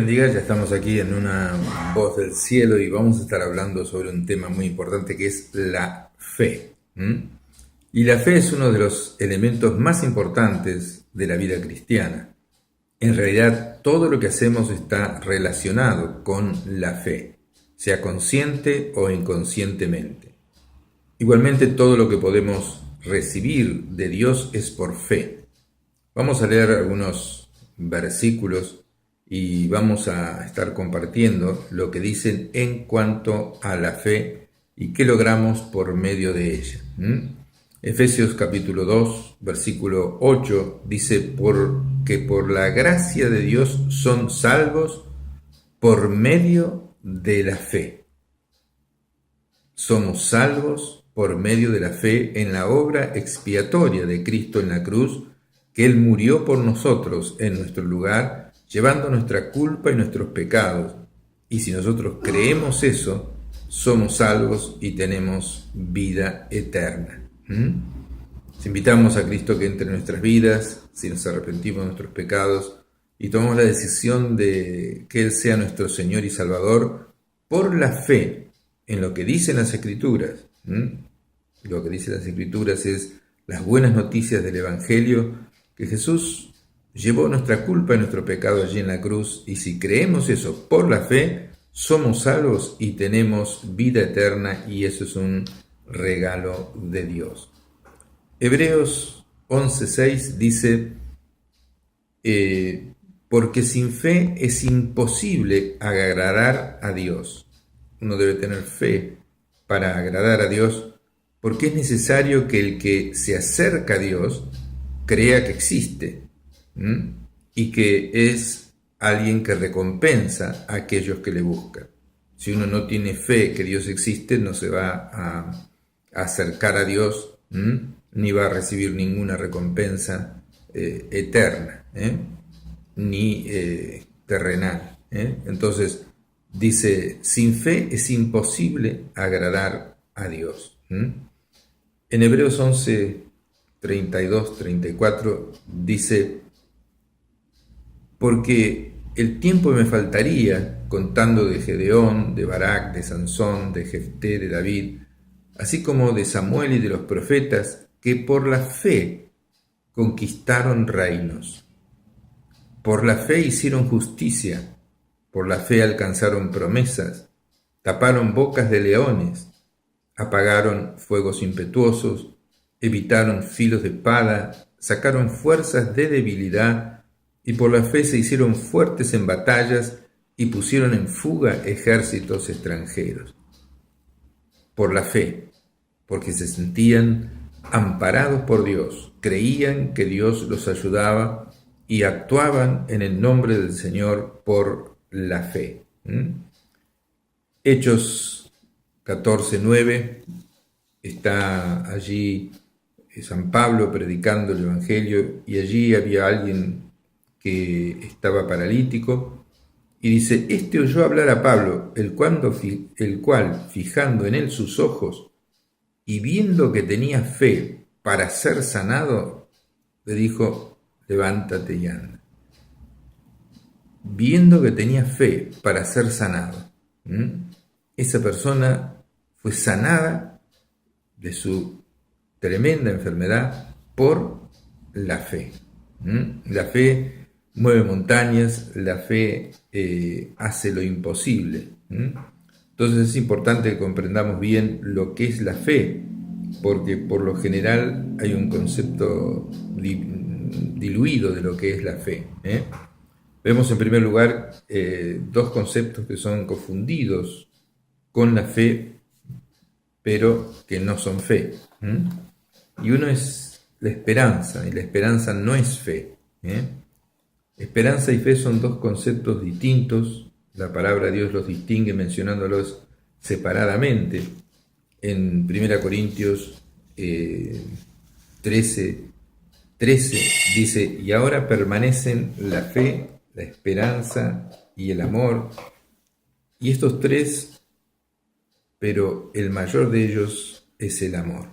Bendiga, ya estamos aquí en una voz del cielo y vamos a estar hablando sobre un tema muy importante que es la fe. Y la fe es uno de los elementos más importantes de la vida cristiana. En realidad, todo lo que hacemos está relacionado con la fe, sea consciente o inconscientemente. Igualmente, todo lo que podemos recibir de Dios es por fe. Vamos a leer algunos versículos y vamos a estar compartiendo lo que dicen en cuanto a la fe y qué logramos por medio de ella. Efesios capítulo 2, versículo 8 dice: porque por la gracia de Dios son salvos por medio de la fe. Somos salvos por medio de la fe en la obra expiatoria de Cristo en la cruz, que Él murió por nosotros en nuestro lugar, llevando nuestra culpa y nuestros pecados. Y si nosotros creemos eso, somos salvos y tenemos vida eterna. Si invitamos a Cristo que entre en nuestras vidas, si nos arrepentimos de nuestros pecados y tomamos la decisión de que Él sea nuestro Señor y Salvador por la fe en lo que dicen las Escrituras. Lo que dicen las Escrituras es las buenas noticias del Evangelio, que Jesús llevó nuestra culpa y nuestro pecado allí en la cruz, y si creemos eso por la fe, somos salvos y tenemos vida eterna, y eso es un regalo de Dios. Hebreos 11:6 dice: porque sin fe es imposible agradar a Dios. Uno debe tener fe para agradar a Dios, porque es necesario que el que se acerca a Dios crea que existe y que es alguien que recompensa a aquellos que le buscan. Si uno no tiene fe que Dios existe, no se va a acercar a Dios, ni va a recibir ninguna recompensa eterna, ni terrenal. Entonces dice: sin fe es imposible agradar a Dios. En Hebreos 11, 32, 34 dice: porque el tiempo me faltaría contando de Gedeón, de Barak, de Sansón, de Jefté, de David, así como de Samuel y de los profetas, que por la fe conquistaron reinos, por la fe hicieron justicia, por la fe alcanzaron promesas, taparon bocas de leones, apagaron fuegos impetuosos, evitaron filos de espada, sacaron fuerzas de debilidad, y por la fe se hicieron fuertes en batallas y pusieron en fuga ejércitos extranjeros. Por la fe, porque se sentían amparados por Dios, creían que Dios los ayudaba y actuaban en el nombre del Señor por la fe. Hechos 14:9, está allí San Pablo predicando el Evangelio, y allí había alguien que estaba paralítico, y dice: este oyó hablar a Pablo, el cual, fijando en él sus ojos y viendo que tenía fe para ser sanado, le dijo: levántate y anda. Viendo que tenía fe para ser sanado, esa persona fue sanada de su tremenda enfermedad por la fe. La fe mueve montañas, la fe hace lo imposible. Entonces es importante que comprendamos bien lo que es la fe, porque por lo general hay un concepto diluido de lo que es la fe. Vemos en primer lugar dos conceptos que son confundidos con la fe, pero que no son fe. Y uno es la esperanza, y la esperanza no es fe. Esperanza y fe son dos conceptos distintos. La palabra de Dios los distingue mencionándolos separadamente. En 1 Corintios 13 dice: y ahora permanecen la fe, la esperanza y el amor, y estos tres, pero el mayor de ellos es el amor.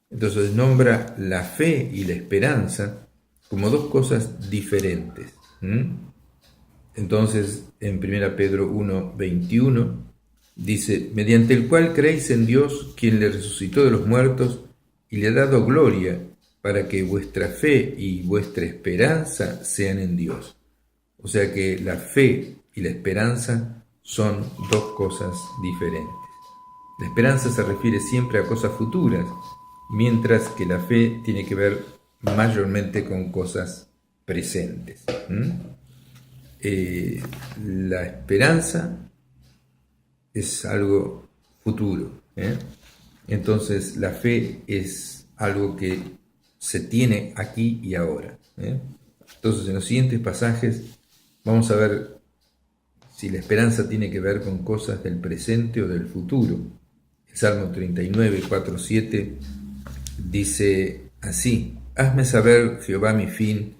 Entonces nombra la fe y la esperanza como dos cosas diferentes. Entonces, en 1 Pedro 1:21, dice, mediante el cual creéis en Dios, quien le resucitó de los muertos y le ha dado gloria, para que vuestra fe y vuestra esperanza sean en Dios. O sea que la fe y la esperanza son dos cosas diferentes. La esperanza se refiere siempre a cosas futuras, mientras que la fe tiene que ver mayormente con cosas presentes. La esperanza es algo futuro. Entonces la fe es algo que se tiene aquí y ahora. Entonces en los siguientes pasajes vamos a ver si la esperanza tiene que ver con cosas del presente o del futuro. El Salmo 39, 4, 7 dice así: hazme saber, Jehová, mi fin,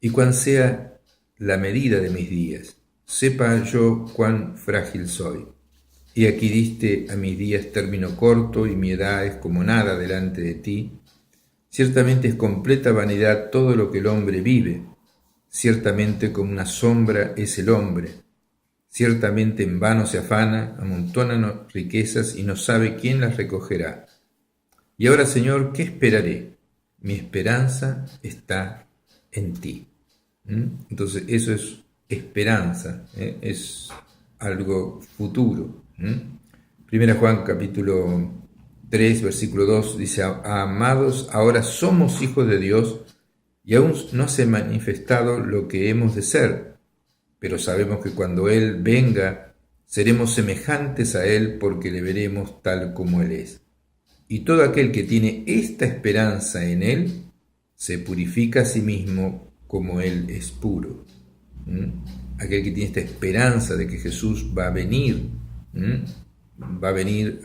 y cuán sea la medida de mis días. Sepa yo cuán frágil soy. Y aquí diste a mis días término corto, y mi edad es como nada delante de ti. Ciertamente es completa vanidad todo lo que el hombre vive. Ciertamente como una sombra es el hombre. Ciertamente en vano se afana, amontona riquezas y no sabe quién las recogerá. Y ahora, Señor, ¿qué esperaré? Mi esperanza está en ti. Entonces eso es esperanza, es algo futuro. Primera Juan capítulo 3, versículo 2 dice: amados, ahora somos hijos de Dios y aún no se ha manifestado lo que hemos de ser, pero sabemos que cuando Él venga seremos semejantes a Él porque le veremos tal como Él es. Y todo aquel que tiene esta esperanza en Él se purifica a sí mismo como Él es puro. Aquel que tiene esta esperanza de que Jesús va a venir,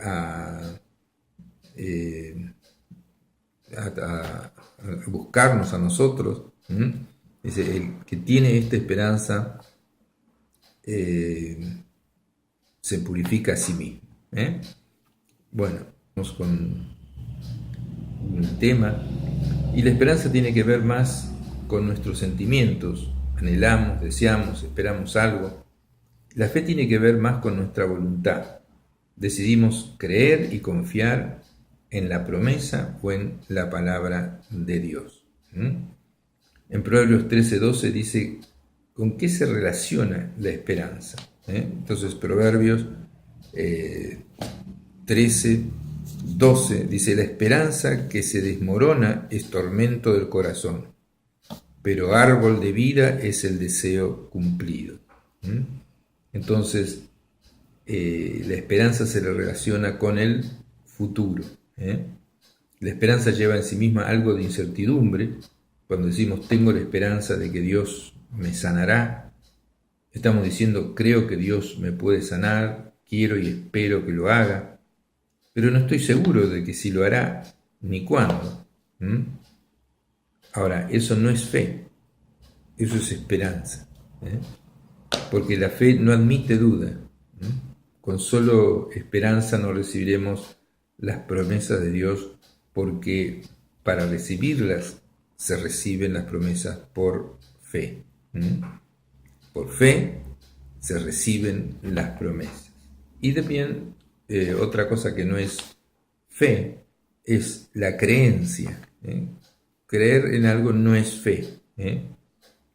a buscarnos a nosotros. Dice, el que tiene esta esperanza se purifica a sí mismo. Bueno, vamos con un tema, y la esperanza tiene que ver más con nuestros sentimientos. Anhelamos, deseamos, esperamos algo. La fe tiene que ver más con nuestra voluntad. Decidimos creer y confiar en la promesa o en la palabra de Dios. En Proverbios 13:12 dice con qué se relaciona la esperanza. Entonces Proverbios 13:12 dice: la esperanza que se desmorona es tormento del corazón, pero árbol de vida es el deseo cumplido. Entonces la esperanza se le relaciona con el futuro. La esperanza lleva en sí misma algo de incertidumbre. Cuando decimos tengo la esperanza de que Dios me sanará, estamos diciendo creo que Dios me puede sanar, quiero y espero que lo haga, pero no estoy seguro de que si lo hará ni cuándo. Ahora, eso no es fe, eso es esperanza, porque la fe no admite duda. Con solo esperanza no recibiremos las promesas de Dios, porque para recibirlas se reciben las promesas por fe. Por fe se reciben las promesas. Y también otra cosa que no es fe es la creencia. Creer en algo no es fe. En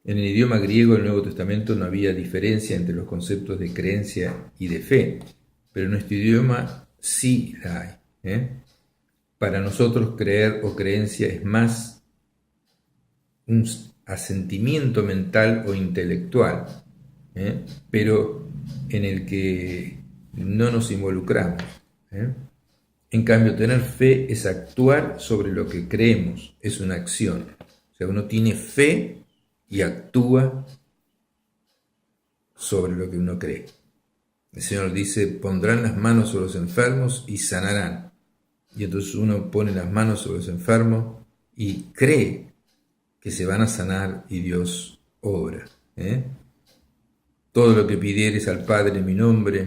el idioma griego del Nuevo Testamento no había diferencia entre los conceptos de creencia y de fe, pero en nuestro idioma sí la hay. Para nosotros creer o creencia es más un asentimiento mental o intelectual, pero en el que no nos involucramos. En cambio, tener fe es actuar sobre lo que creemos, es una acción. O sea, uno tiene fe y actúa sobre lo que uno cree. El Señor dice, pondrán las manos sobre los enfermos y sanarán. Y entonces uno pone las manos sobre los enfermos y cree que se van a sanar y Dios obra. Todo lo que pidiereis al Padre en mi nombre,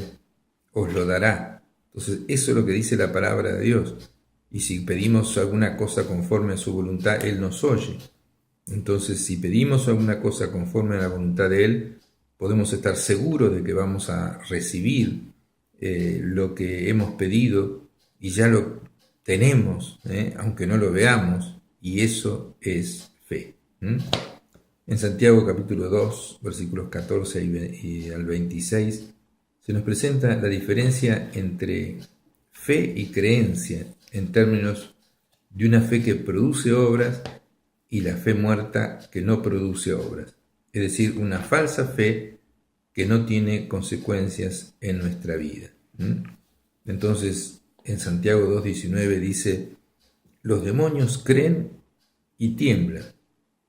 os lo dará. Entonces eso es lo que dice la palabra de Dios. Y si pedimos alguna cosa conforme a su voluntad, Él nos oye. Entonces si pedimos alguna cosa conforme a la voluntad de Él, podemos estar seguros de que vamos a recibir lo que hemos pedido y ya lo tenemos, aunque no lo veamos, y eso es fe. En Santiago capítulo 2, versículos 14 y al 26, se nos presenta la diferencia entre fe y creencia en términos de una fe que produce obras y la fe muerta que no produce obras. Es decir, una falsa fe que no tiene consecuencias en nuestra vida. Entonces, en Santiago 2:19 dice, los demonios creen y tiemblan.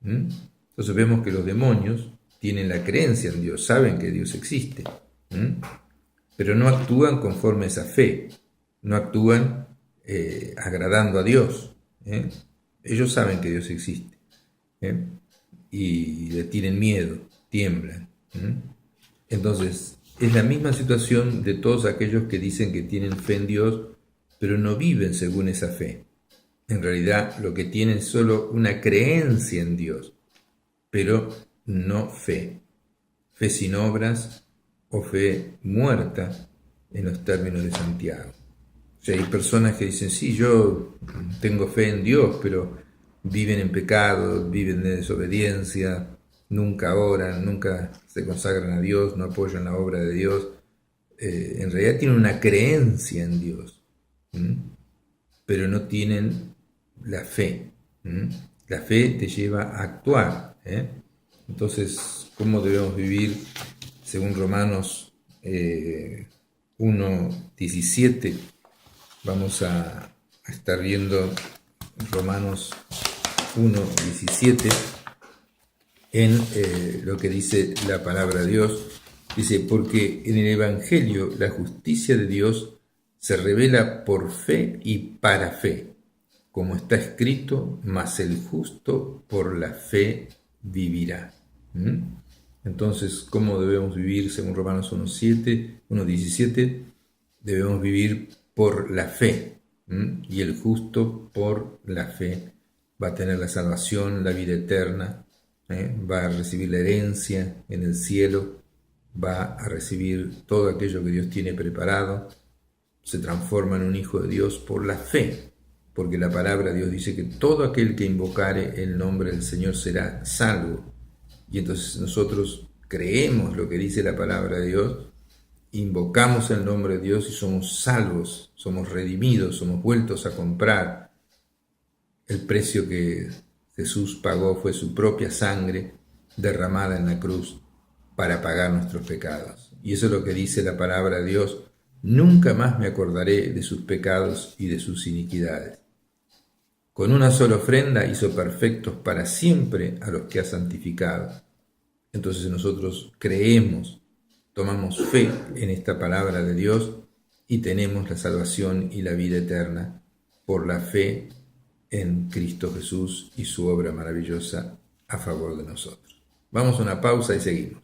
Entonces vemos que los demonios tienen la creencia en Dios, saben que Dios existe, pero no actúan conforme a esa fe, no actúan agradando a Dios. Ellos saben que Dios existe y le tienen miedo, tiemblan. Entonces, es la misma situación de todos aquellos que dicen que tienen fe en Dios, pero no viven según esa fe. En realidad, lo que tienen es solo una creencia en Dios, pero no fe. Fe sin obras o fe muerta en los términos de Santiago. O sea, hay personas que dicen, sí, yo tengo fe en Dios, pero viven en pecado, viven de desobediencia, nunca oran, nunca se consagran a Dios, no apoyan la obra de Dios. En realidad tienen una creencia en Dios, pero no tienen la fe. La fe te lleva a actuar. Entonces, ¿cómo debemos vivir? Según Romanos 1:17, vamos a estar viendo Romanos 1:17 en lo que dice la palabra de Dios. Dice, porque en el Evangelio la justicia de Dios se revela por fe y para fe, como está escrito, mas el justo por la fe vivirá. Entonces, ¿cómo debemos vivir? Según Romanos 1:17, debemos vivir por la fe, y el justo por la fe va a tener la salvación, la vida eterna, va a recibir la herencia en el cielo, va a recibir todo aquello que Dios tiene preparado, se transforma en un hijo de Dios por la fe, porque la palabra de Dios dice que todo aquel que invocare el nombre del Señor será salvo. Y entonces nosotros creemos lo que dice la palabra de Dios, invocamos el nombre de Dios y somos salvos, somos redimidos, somos vueltos a comprar. El precio que Jesús pagó fue su propia sangre derramada en la cruz para pagar nuestros pecados. Y eso es lo que dice la palabra de Dios: nunca más me acordaré de sus pecados y de sus iniquidades. Con una sola ofrenda hizo perfectos para siempre a los que ha santificado. Entonces nosotros creemos, tomamos fe en esta palabra de Dios y tenemos la salvación y la vida eterna por la fe en Cristo Jesús y su obra maravillosa a favor de nosotros. Vamos a una pausa y seguimos.